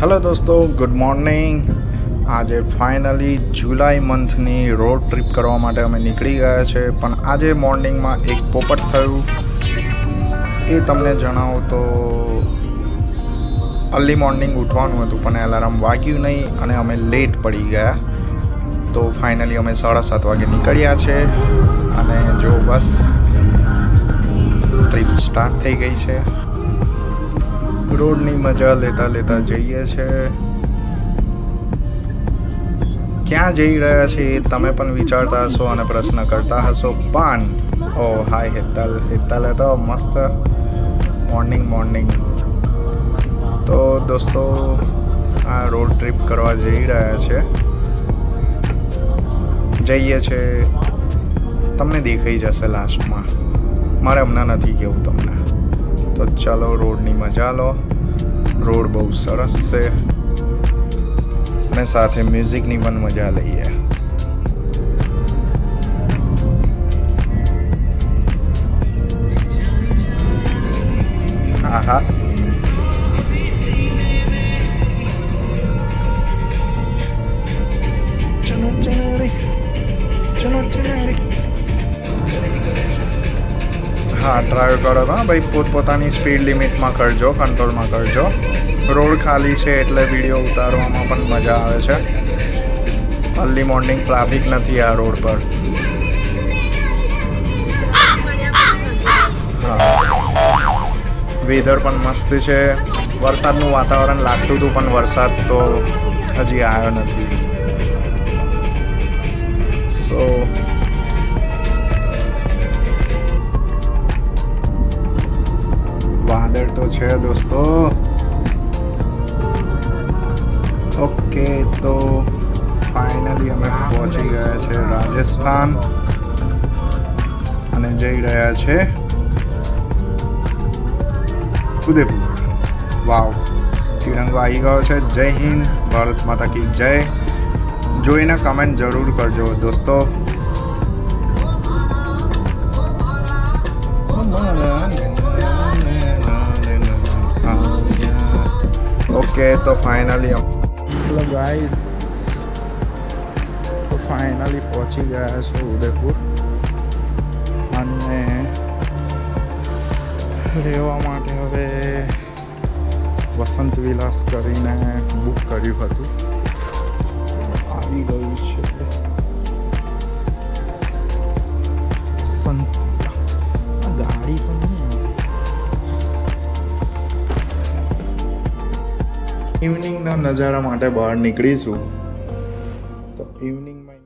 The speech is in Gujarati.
હેલો દોસ્તો, ગુડ મોર્નિંગ. આજે ફાઇનલી જુલાઈ મંથની રોડ ટ્રીપ કરવા માટે અમે નીકળી ગયા છે. પણ આજે મોર્નિંગમાં એક પોપટ થયું, એ તમને જણાવું તો અર્લી મોર્નિંગ ઉઠવાનું હતું પણ એલાર્મ વાગ્યું નહીં અને અમે લેટ પડી ગયા. તો ફાઇનલી અમે 7:30 વાગે નીકળ્યા છે અને જો બસ ટ્રીપ સ્ટાર્ટ થઈ ગઈ છે. રોડની મજા લેતા લેતા જઈએ છે. ક્યાં જઈ રહ્યા છે એ તમે પણ વિચારતા હશો અને પ્રશ્ન કરતા હશો. પણ ઓ હાય હેતલ તો મસ્ત મોર્નિંગ. તો દોસ્તો આ રોડ ટ્રીપ કરવા જઈ રહ્યા છે. જઈએ છે, તમને દેખાઈ જશે લાસ્ટમાં. મારે હમણાં નથી કહેવું તમને. તો ચાલો રોડની મજા લો. રોડ બહુ સરસ છે અને સાથે મ્યુઝિકની પણ મજા લઈએ. હા હા, ડ્રાઈવ કરો તો ભાઈ પોતપોતાની સ્પીડ લિમિટમાં કરજો, કંટ્રોલમાં કરજો. રોડ ખાલી છે એટલે વિડીયો ઉતારવામાં પણ મજા આવે છે. અર્લી મોર્નિંગ ટ્રાફિક નથી આ રોડ પર. હા, વેધર પણ મસ્ત છે. વરસાદનું વાતાવરણ લાગતું હતું પણ વરસાદ તો હજી આવ્યો નથી. સો વાદળ તો છે દોસ્તો. ઓકે, તો ફાઇનલી અમે પહોંચી ગયા છે રાજસ્થાન અને જઈ રહ્યા છે ઉદયપુર. વાવ, તિરંગો આવી ગયો છે. જય હિન્દ, ભારત માતા કી જય. જોઈને કમેન્ટ જરૂર કરજો દોસ્તો. ઓકે, તો ફાઇનલી હેલો ગાઈસ, તો ફાઇનલી પહોંચી ગયા છે ઉદયપુર અને રહેવા માટે હવે વસંત વિલાસ કરીને બુક કર્યું હતું. આવી ગયું છે વસંત. ગાડી તો નહીં આવતી. ઇવનિંગના નજારા માટે બહાર નીકળીશું. તો ઇવનિંગમાં